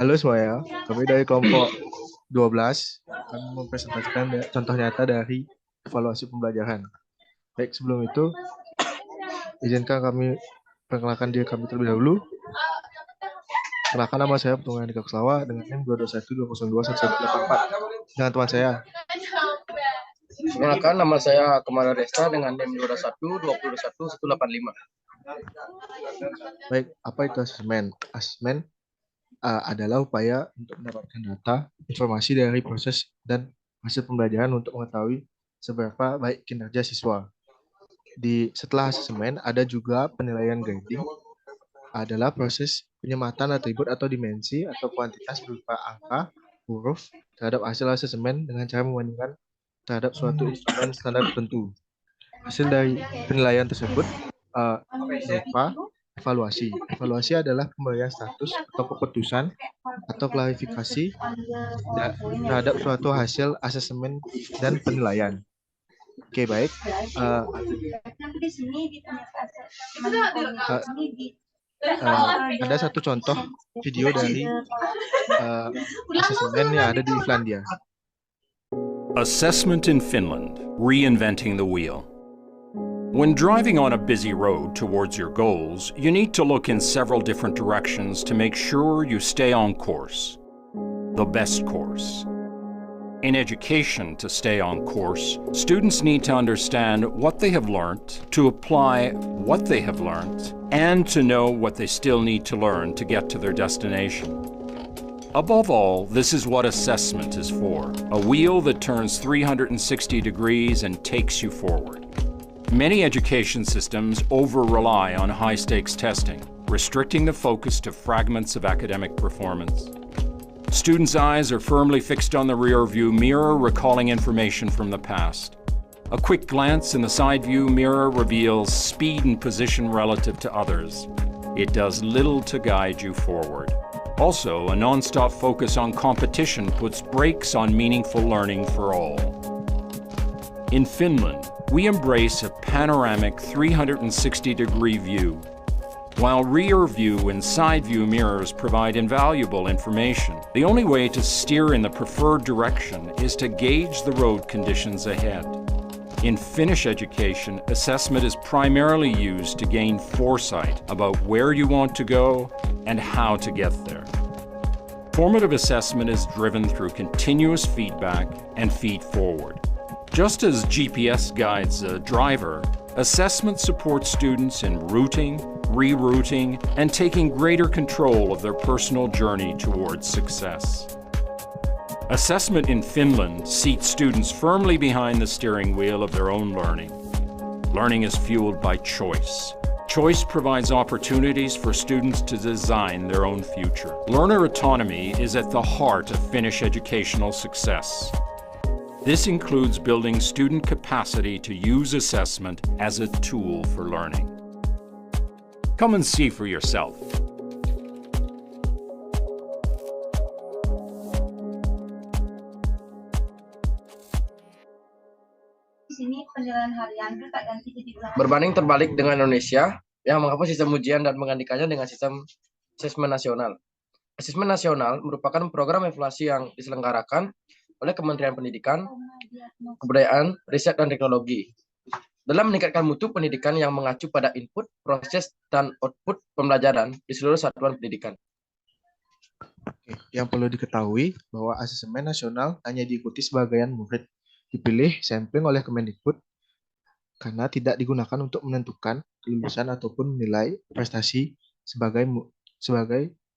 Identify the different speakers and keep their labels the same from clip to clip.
Speaker 1: Halo semuanya, kami dari kelompok 12 akan mempresentasikan contoh nyata dari evaluasi pembelajaran. Baik, sebelum itu, izinkan kami perkenalkan diri kami terlebih dahulu. Kenalkan nama saya Petungan Andika Kuslawa dengan NIM 22120211184 dengan teman saya.
Speaker 2: Perkenalkan, nama saya Kemala Desta dengan NIM 212121185.
Speaker 1: Baik, apa itu asesmen? Asesmen adalah upaya untuk mendapatkan data, informasi dari proses dan hasil pembelajaran untuk mengetahui seberapa baik kinerja siswa. Setelah asesmen, ada juga penilaian grading, adalah proses penyematan atribut atau dimensi atau kuantitas berupa angka, huruf terhadap hasil asesmen dengan cara membandingkan terhadap suatu instrumen standar tertentu. Hasil dari penilaian tersebut berupa evaluasi. Evaluasi adalah pemberian status atau keputusan atau klarifikasi terhadap suatu hasil asesmen dan penilaian. Oke, baik. Ada satu contoh video dari asesmen yang ada di Finlandia.
Speaker 3: Assessment in Finland, reinventing the wheel. When driving on a busy road towards your goals, you need to look in several different directions to make sure you stay on course. The best course. In education, to stay on course, students need to understand what they have learned, to apply what they have learned, and to know what they still need to learn to get to their destination. Above all, this is what assessment is for, a wheel that turns 360 degrees and takes you forward. Many education systems over-rely on high-stakes testing, restricting the focus to fragments of academic performance. Students' eyes are firmly fixed on the rear-view mirror, recalling information from the past. A quick glance in the side-view mirror reveals speed and position relative to others. It does little to guide you forward. Also, a non-stop focus on competition puts brakes on meaningful learning for all. In Finland, we embrace a panoramic 360-degree view. While rear view and side view mirrors provide invaluable information, the only way to steer in the preferred direction is to gauge the road conditions ahead. In Finnish education, assessment is primarily used to gain foresight about where you want to go and how to get there. Formative assessment is driven through continuous feedback and feed forward. Just as GPS guides a driver, assessment supports students in routing, rerouting, and taking greater control of their personal journey towards success. Assessment in Finland seats students firmly behind the steering wheel of their own learning. Learning is fueled by choice. Choice provides opportunities for students to design their own future. Learner autonomy is at the heart of Finnish educational success. This includes building student capacity to use assessment as a tool for learning. Come and see for yourself.
Speaker 2: Berbanding terbalik dengan Indonesia yang menghapus sistem ujian dan menggantikannya dengan sistem asesmen nasional. Asesmen nasional merupakan program evaluasi yang diselenggarakan oleh Kementerian Pendidikan, Kebudayaan, Riset, dan Teknologi dalam meningkatkan mutu pendidikan yang mengacu pada input, proses, dan output pembelajaran di seluruh satuan pendidikan.
Speaker 1: Yang perlu diketahui bahwa asesmen nasional hanya diikuti sebagian murid, dipilih sampling oleh Kemendikbud karena tidak digunakan untuk menentukan kelulusan ataupun menilai prestasi sebagai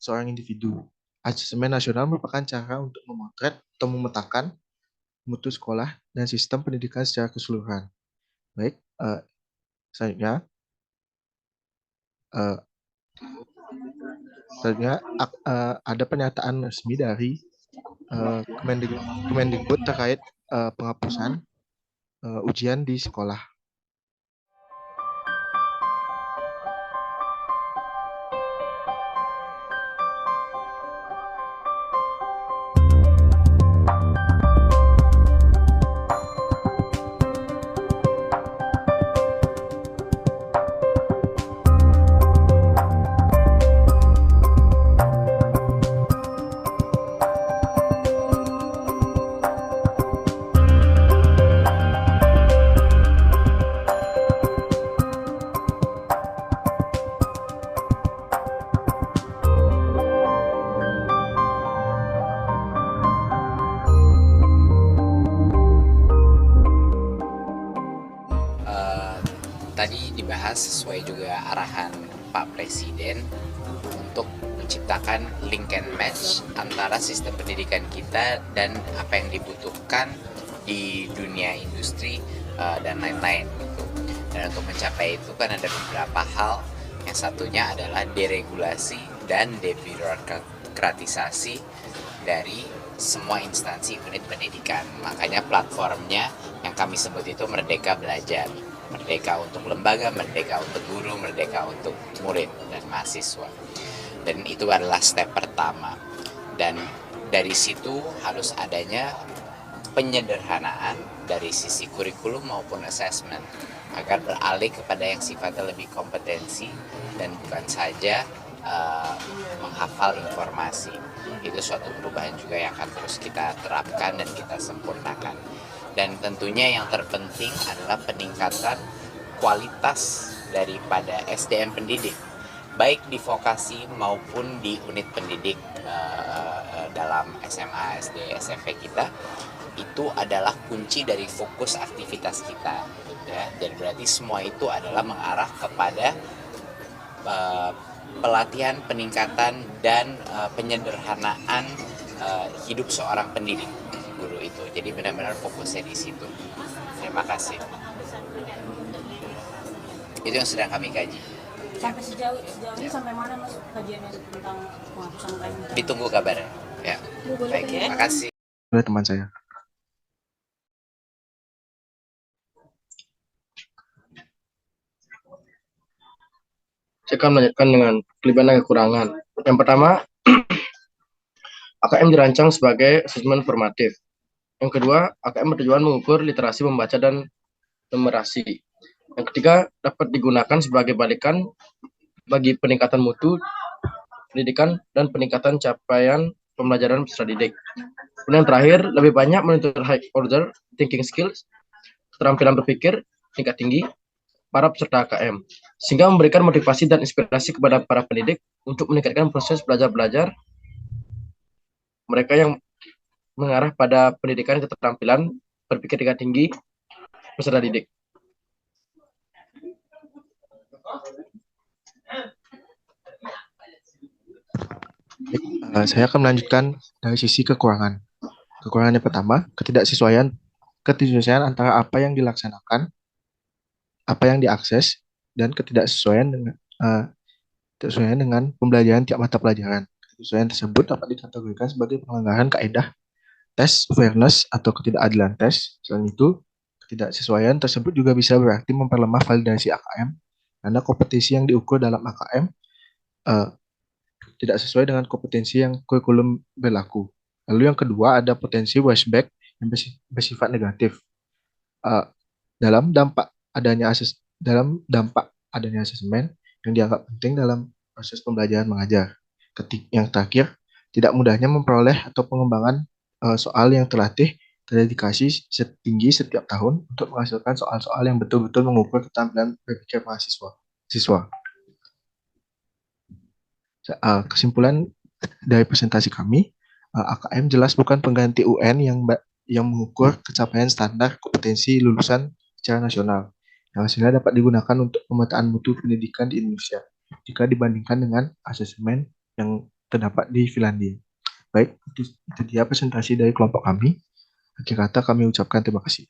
Speaker 1: seorang individu. Asesmen nasional merupakan cara untuk memotret atau memetakan mutu sekolah dan sistem pendidikan secara keseluruhan. Baik, selanjutnya ada pernyataan resmi dari Kemendikbud terkait penghapusan ujian di sekolah.
Speaker 4: tadi dibahas sesuai juga arahan Pak Presiden untuk menciptakan link and match antara sistem pendidikan kita dan apa yang dibutuhkan di dunia industri dan lain-lain gitu. Dan untuk mencapai itu kan ada beberapa hal. Yang satunya adalah deregulasi dan debirokratisasi dari semua instansi unit pendidikan. Makanya platformnya yang kami sebut itu Merdeka Belajar. Merdeka untuk lembaga, merdeka untuk guru, merdeka untuk murid dan mahasiswa. Dan itu adalah step pertama. Dan dari situ harus adanya penyederhanaan dari sisi kurikulum maupun assessment agar beralih kepada yang sifatnya lebih kompetensi dan bukan saja menghafal informasi. Itu suatu perubahan juga yang akan terus kita terapkan dan kita sempurnakan. Dan tentunya yang terpenting adalah peningkatan kualitas daripada SDM pendidik, baik di vokasi maupun di unit pendidik dalam SMA, SD, SMP kita. Itu adalah kunci dari fokus aktivitas kita, gitu ya. Dan berarti semua itu adalah mengarah kepada pelatihan, peningkatan, dan penyederhanaan hidup seorang pendidik guru itu. Jadi benar-benar fokusnya di situ. Terima kasih. Itu yang sedang kami kaji.
Speaker 5: Sampai sejauh ini sampai mana Mas kajiannya tentang penghapusan UKM?
Speaker 4: Ditunggu kabarnya. Ya. Baik, terima kasih.
Speaker 1: Oleh teman saya.
Speaker 2: Saya akan melanjutkan dengan kelebihan dan kekurangan. Yang pertama, AKM dirancang sebagai asesmen formatif. Yang kedua, AKM bertujuan mengukur literasi membaca dan numerasi. Yang ketiga, dapat digunakan sebagai balikan bagi peningkatan mutu pendidikan dan peningkatan capaian pembelajaran peserta didik. Kemudian yang terakhir, lebih banyak menuntut high order thinking skills, keterampilan berpikir tingkat tinggi para peserta AKM, sehingga memberikan motivasi dan inspirasi kepada para pendidik untuk meningkatkan proses belajar-belajar mereka yang mengarah pada pendidikan keterampilan berpikir tingkat tinggi peserta didik.
Speaker 1: Saya akan melanjutkan dari sisi kekurangan. Kekurangan yang pertama, ketidaksesuaian antara apa yang dilaksanakan, apa yang diakses, dan ketidaksesuaian dengan pembelajaran tiap mata pelajaran. Ketidaksesuaian tersebut dapat dikategorikan sebagai pelanggaran kaidah tes fairness atau ketidakadilan tes. Selain itu, ketidaksesuaian tersebut juga bisa berarti memperlemah validasi AKM karena kompetensi yang diukur dalam AKM tidak sesuai dengan kompetensi yang kurikulum berlaku. Lalu yang kedua ada potensi washback yang bersifat negatif. Dalam dampak adanya asesmen yang dianggap penting dalam proses pembelajaran mengajar. Yang terakhir, tidak mudahnya memperoleh atau pengembangan soal yang terlatih terdedikasi setinggi setiap tahun untuk menghasilkan soal-soal yang betul-betul mengukur keterampilan berpikir siswa. Kesimpulan dari presentasi kami, AKM jelas bukan pengganti UN yang mengukur capaian standar kompetensi lulusan secara nasional, yang hasilnya dapat digunakan untuk pemetaan mutu pendidikan di Indonesia jika dibandingkan dengan asesmen yang terdapat di Finlandia. Baik, itu dia presentasi dari kelompok kami. Akhir kata kami ucapkan terima kasih.